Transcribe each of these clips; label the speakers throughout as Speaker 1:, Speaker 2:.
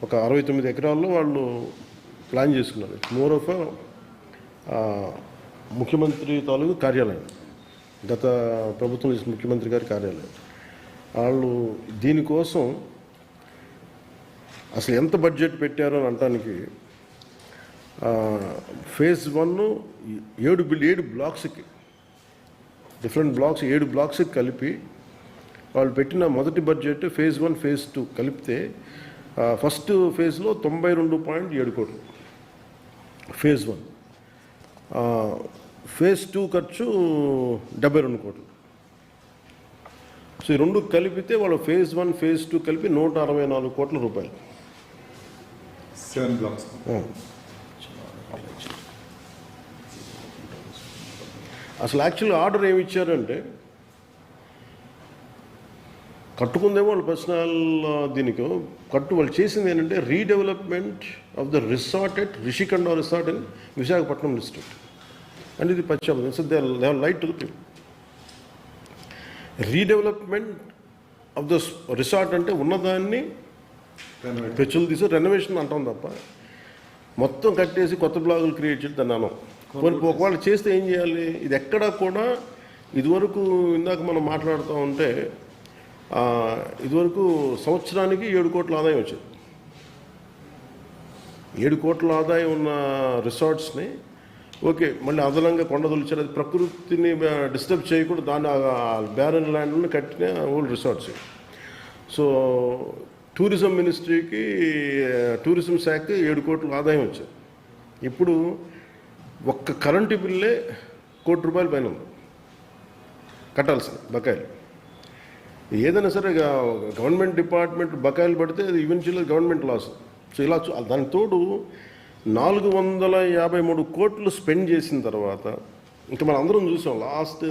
Speaker 1: ఒక 69 ఎకరాల్లో వాళ్ళు ప్లాన్ చేసుకున్నారు. మోర్ ఆఫ్ ముఖ్యమంత్రి తాలూకు కార్యాలయం, గత ప్రభుత్వం చేసిన ముఖ్యమంత్రి గారి కార్యాలయం. వాళ్ళు దీనికోసం అసలు ఎంత బడ్జెట్ పెట్టారో అని అనటానికి ఫేజ్ 1 7 బ్లాక్స్కి, డిఫరెంట్ బ్లాక్స్ 7 బ్లాక్స్కి కలిపి వాళ్ళు పెట్టిన మొదటి బడ్జెట్ ఫేజ్ 1 ఫేజ్ 2 కలిపితే ఫస్ట్ ఫేజ్లో 92.7 కోట్లు ఫేజ్ 1, ఫేజ్ 2 ఖర్చు 72 కోట్లు. సో ఈ రెండు కలిపితే వాళ్ళు ఫేజ్ 1 ఫేజ్ 2 కలిపి 164 కోట్ల రూపాయలు.
Speaker 2: 7 blocks.
Speaker 1: అసలు యాక్చువల్ ఆర్డర్ ఏమి ఇచ్చారంటే, కట్టుకుందేమో వాళ్ళు పర్సనల్ దీనికి వాళ్ళు చేసింది ఏంటంటే redevelopment of the resort at Rishikonda resort in Visakhapatnam district. And ఇది పశ్చాత్తాపం. So they have light to the people. Redevelopment of the resort అంటే ఉన్నదాన్ని పెచ్చులు తీసి రెనోవేషన్ అంటాం తప్ప మొత్తం కట్టేసి కొత్త బ్లాగులు క్రియేట్ చేసి దాన్ని అనం. ఒకవేళ చేస్తే ఏం చేయాలి? ఇది ఎక్కడా కూడా ఇదివరకు ఇందాక మనం మాట్లాడుతూ ఉంటే ఇదివరకు సంవత్సరానికి 7 కోట్ల ఆదాయం వచ్చేది. 7 కోట్ల ఆదాయం ఉన్న రిసార్ట్స్ని ఓకే మళ్ళీ అదనంగా కొండ తొలిచారు. అది ప్రకృతిని డిస్టర్బ్ చేయకుండా దాన్ని బ్యారన్ ల్యాండ్ని కట్టిన ఓల్డ్ రిసార్ట్స్. సో టూరిజం మినిస్ట్రీకి, టూరిజం శాఖకి 7 కోట్ల ఆదాయం వచ్చేది. ఇప్పుడు ఒక్క కరెంటు బిల్లే ₹1 కోటి పైన ఉంది కట్టాల్సిన బకాయిలు. ఏదైనా సరే గవర్నమెంట్ డిపార్ట్మెంట్ బకాయిలు పడితే అది ఈవెన్చువల్గా గవర్నమెంట్ లాస్. సో ఇలా దానికి తోడు 453 కోట్లు స్పెండ్ చేసిన తర్వాత ఇంకా మనం అందరం చూసాం. లాస్ట్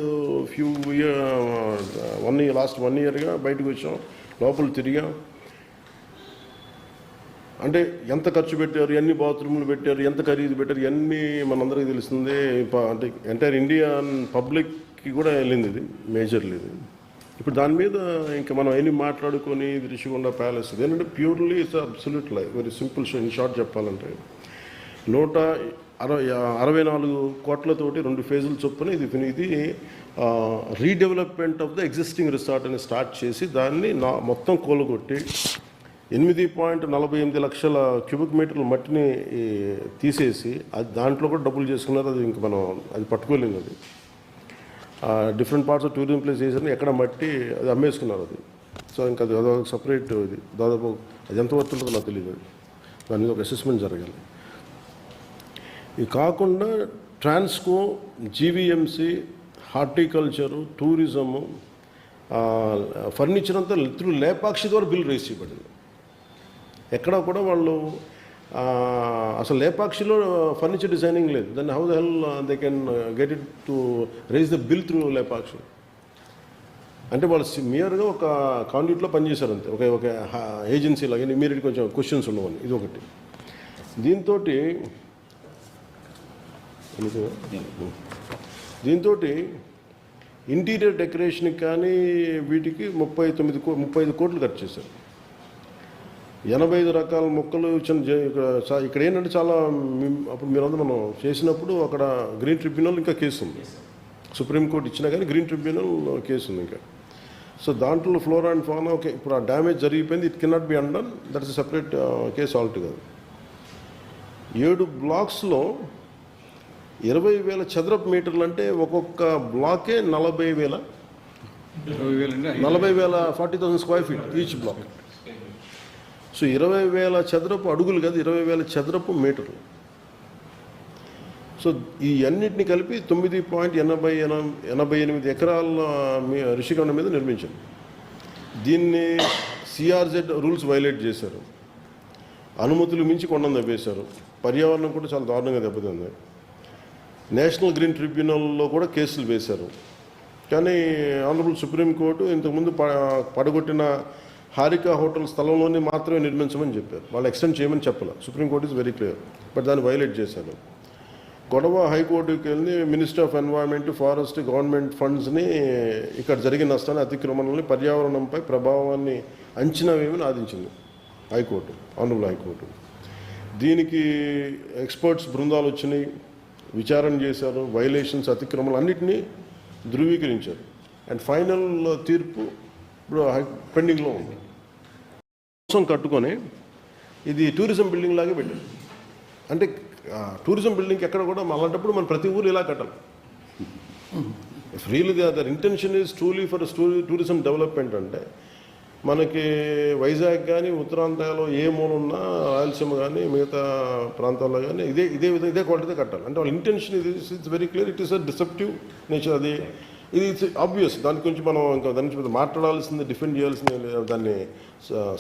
Speaker 1: 1 ఇయర్గా బయటకు వచ్చాం, లోపల తిరిగాం. అంటే ఎంత ఖర్చు పెట్టారు, ఎన్ని బాత్రూమ్లు పెట్టారు, ఎంత ఖరీదు పెట్టారు, ఇవన్నీ మనందరికీ తెలుస్తుంది. అంటే ఎంటైర్ ఇండియన్ పబ్లిక్కి కూడా వెళ్ళింది ఇది, మేజర్లీ ఇది. ఇప్పుడు దాని మీద ఇంకా మనం ఎన్ని మాట్లాడుకొని ఇది రిషికొండ ప్యాలెస్ ఇదేంటంటే purely it's absolute life. Very simple. In short చెప్పాలంటే 164 కోట్లతోటి 2 ఫేజులు చొప్పున ఇది redevelopment of the existing resort అని స్టార్ట్ చేసి దాన్ని మొత్తం కూలగొట్టి 8.48 లక్షల క్యూబిక్ మీటర్ల మట్టిని తీసేసి అది దాంట్లో కూడా డబ్బులు చేసుకున్నారు. అది ఇంక మనం అది పట్టుకోలేము. అది different parts of tourism place చేసి ఎక్కడ మట్టి అది అమ్మేసుకున్నారు. అది సో ఇంకా అది అదొక సపరేట్ ఇది దాదాపు అది ఎంత వర్త్ ఉంటుందో నాకు తెలియదు. దాని మీద ఒక అసెస్మెంట్ జరగాలి. ఇది కాకుండా Transco, GVMC, horticulture, tourism, furniture అంతా త్రూ లేపాక్షి ద్వారా బిల్ రేస్ చేయబడింది. ఎక్కడ కూడా వాళ్ళు అసలు లేపాక్షిలో ఫర్నిచర్ డిజైనింగ్ లేదు. Then how the hell they can get it to raise the bill through Lepakshi. అంటే వాళ్ళు మియర్గా ఒక కాండ్యూట్లో పనిచేశారు అంతే, ఒక ఏజెన్సీ లాగా. ఇమీడియట్ కొంచెం క్వశ్చన్స్ ఉండవని ఇది ఒకటి. దీంతో ఇంటీరియర్ డెకరేషన్కి కానీ వీటికి 35 కోట్లు ఖర్చు చేశారు. 85 రకాల మొక్కలు ఇక్కడ ఏంటంటే చాలా అప్పుడు మీరందరూ మనం చేసినప్పుడు అక్కడ గ్రీన్ ట్రిబ్యునల్ ఇంకా కేసు ఉంది. సుప్రీంకోర్టు ఇచ్చినా కానీ గ్రీన్ ట్రిబ్యునల్ కేసు ఉంది ఇంకా. సో దాంట్లో ఫ్లోరా అండ్ ఫానా ఓకే ఇప్పుడు ఆ డ్యామేజ్ జరిగిపోయింది. It cannot be undone. That is separate case altogether. 7 బ్లాక్స్లో 20,000 చదరపు మీటర్లు అంటే ఒక్కొక్క బ్లాకే 40,000 40,000 square feet each black. So 20,000 చదరపు అడుగులు కాదు, 20,000 చదరపు మీటర్లు. సో ఈ అన్నిటిని కలిపి 9.88 ఎకరాల రిషికొండ మీద నిర్మించారు. దీన్ని సిఆర్జెడ్ రూల్స్ వైలేట్ చేశారు. అనుమతులు మించి కొండను దెబ్బేశారు. పర్యావరణం కూడా చాలా దారుణంగా దెబ్బతింది. నేషనల్ గ్రీన్ ట్రిబ్యునల్లో కూడా కేసులు వేశారు. కానీ ఆనరబుల్ సుప్రీంకోర్టు ఇంతకుముందు పడగొట్టిన హారికా హోటల్ స్థలంలోనే మాత్రమే నిర్మించమని చెప్పారు. వాళ్ళు ఎక్స్టెండ్ చేయమని చెప్పాలి. Supreme court is very clear. But దాన్ని వైలేట్ చేశారు. గొడవ హైకోర్టుకి వెళ్ళి minister of environment, forest, government ఫండ్స్ని ఇక్కడ జరిగిన నష్టాన్ని, అతిక్రమణని, పర్యావరణంపై ప్రభావాన్ని అంచనా వేయమని ఆదించింది. High court, honourable high court. దీనికి ఎక్స్పర్ట్స్ బృందాలు వచ్చినాయి, విచారణ చేశారు, వైలేషన్స్, అతిక్రమణలు అన్నిటినీ ధృవీకరించారు. అండ్ ఫైనల్ తీర్పు ఇప్పుడు పెండింగ్లో ఉంది. కోసం కట్టుకొని ఇది టూరిజం బిల్డింగ్ లాగే పెట్టారు. అంటే టూరిజం బిల్డింగ్కి ఎక్కడ కూడా అలాంటప్పుడు మనం ప్రతి ఊరు ఇలా కట్టాలి. If really there intention is truly for tourism development అంటే మనకి వైజాగ్ కానీ ఉత్తరాంధ్రలో ఏ మూల ఉన్నా, రాయలసీమ కానీ మిగతా ప్రాంతాల్లో కానీ ఇదే క్వాలిటీతో కట్టాలి. అంటే వాళ్ళ intention it's very clear. It is a deceptive nature. అది ఇది ఇట్స్ ఆబ్వియస్. దాని గురించి మనం ఇంకా దాని నుంచి మాట్లాడాల్సింది, డిఫెండ్ చేయాల్సింది, దాన్ని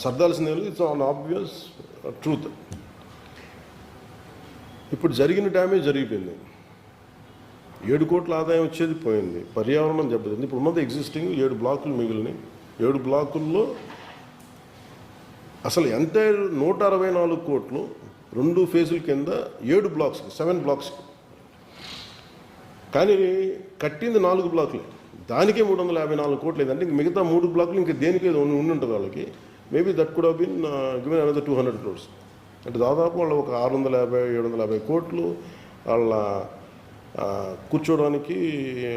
Speaker 1: సర్దాల్సింది. It's an obvious truth. ఇప్పుడు జరిగిన డ్యామేజ్ జరిగిపోయింది. 7 కోట్ల ఆదాయం వచ్చేది పోయింది, పర్యావరణం దెబ్బతింది. ఇప్పుడు ఉన్నది ఎగ్జిస్టింగ్ 7 బ్లాకులు మిగిలినాయి. 7 బ్లాకుల్లో అసలు ఎంటైర్ 164 కోట్లు 2 ఫేజుల కింద 7 బ్లాక్స్, 7 బ్లాక్స్. కానీ కట్టింది 4 బ్లాకులే, దానికే 354 కోట్లు. లేదంటే ఇంక మిగతా 3 బ్లాకులు ఇంకా దేనికే ఉండి ఉంటుంది వాళ్ళకి. Maybe that could have been given another 200 crores. అంటే దాదాపు వాళ్ళు ఒక 650-750 కోట్లు వాళ్ళ కూర్చోవడానికి,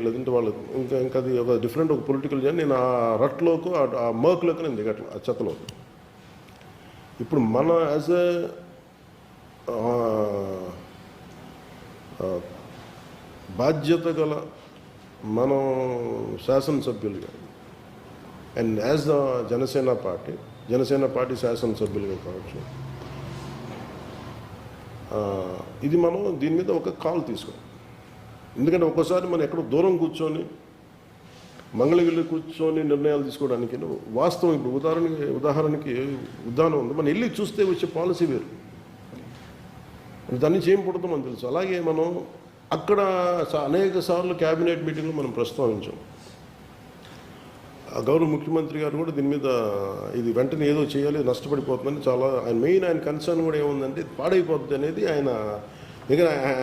Speaker 1: లేదంటే వాళ్ళు ఇంకా అది ఒక డిఫరెంట్ ఒక పొలిటికల్ జర్నీ. నేను ఆ రట్లోకి, ఆ మర్క్లోకి నేను దిగట్లేదు, ఆ చెత్తలో. ఇప్పుడు మన యాజ్ ఎ బాధ్యత గల మనం శాసనసభ్యులుగా and as the Janasena party శాసనసభ్యులుగా కావచ్చు, ఇది మనం దీని మీద ఒక కాల్ తీసుకోవాలి. ఎందుకంటే ఒక్కోసారి మనం ఎక్కడో దూరం కూర్చొని మంగళగిరి కూర్చొని నిర్ణయాలు తీసుకోవడానికి వాస్తవం. ఇప్పుడు ఉదాహరణకి ఉదాహరణ ఉంది, మనం వెళ్ళి చూస్తే వచ్చే పాలసీ వేరు, దాని నుంచి ఏం పుడతాం మనకు తెలుసు. అలాగే మనం అక్కడ అనేక సార్లు క్యాబినెట్ మీటింగ్లో మనం ప్రస్తావించాం. గౌరవ ముఖ్యమంత్రి గారు కూడా దీని మీద ఇది వెంటనే ఏదో చేయాలి, నష్టపడిపోతుందని చాలా ఆయన కన్సర్న్ కూడా ఏముందంటే పాడైపోతుంది అనేది.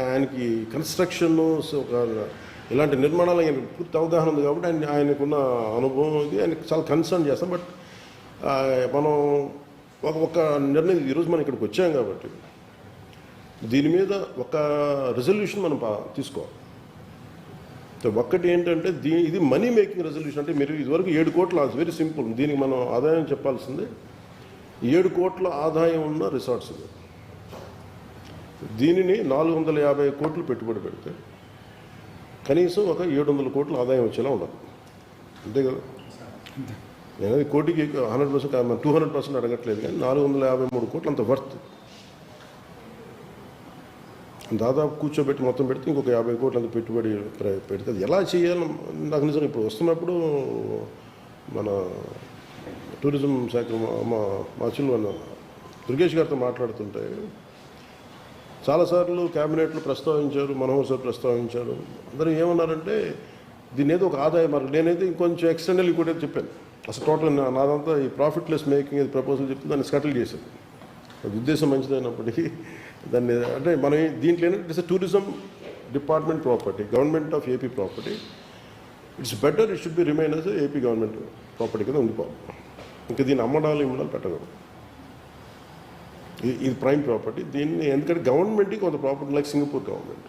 Speaker 1: ఆయనకి కన్స్ట్రక్షన్ ఇలాంటి నిర్మాణాలు ఆయన పూర్తి అవగాహన ఉంది కాబట్టి ఆయనకున్న అనుభవం ఇది ఆయనకు చాలా కన్సర్న్ చేస్తాం. బట్ మనం ఒక నిర్ణయం, ఈరోజు మనం ఇక్కడికి వచ్చాం కాబట్టి దీని మీద ఒక రెజల్యూషన్ మనం తీసుకోవాలి. ఒక్కటి ఏంటంటే ఇది మనీ మేకింగ్ రెజల్యూషన్. అంటే మీరు ఇదివరకు 7 కోట్ల, వెరీ సింపుల్. దీనికి మనం ఆదాయం చెప్పాల్సిందే. 7 కోట్ల ఆదాయం ఉన్న రిసార్ట్స్ ఇది. దీనిని 450 కోట్లు పెట్టుబడి పెడితే కనీసం ఒక 700 కోట్ల ఆదాయం వచ్చేలా ఉండాలి. అంతే కదా? నేను కోటికి 100%, 200% అడగట్లేదు, కానీ 453 కోట్లు అంత వర్త్. దాదాపు కూర్చోబెట్టి మొత్తం పెడితే ఇంకొక 50 కోట్లు అంత పెట్టుబడి పెడితే అది ఎలా చేయాలని నాకు నిజంగా ఇప్పుడు వస్తున్నప్పుడు మన టూరిజం శాఖ మా చిన్న దుర్గేష్ గారితో మాట్లాడుతుంటే చాలాసార్లు క్యాబినెట్లో ప్రస్తావించారు, మనోహర్ సార్ ప్రస్తావించారు. అందరూ ఏమన్నారంటే దీని ఏదో ఒక ఆదాయం. మరి నేనైతే ఇంకొంచెం ఎక్స్టెండల్ కూడా చెప్పాను. అసలు టోటల్ నాదంతా ఈ ప్రాఫిట్లెస్ మేకింగ్ ప్రపోజల్ చెప్తే దాన్ని స్కటిల్ చేశాను. అది ఉద్దేశం మంచిదైనప్పటికీ దాన్ని అంటే మనం దీంట్లో ఏంటంటే it's tourism department property, government of AP property. It's better it should be remain as AP government property కింద ఉండిపోవాలి. ఇంకా దీన్ని ఇమ్మడాలు పెట్టగలరు. ఇది ప్రైమ్ ప్రాపర్టీ. దీన్ని ఎందుకంటే గవర్నమెంట్కి కొంత ప్రాపర్టీ లైక్ సింగపూర్ గవర్నమెంట్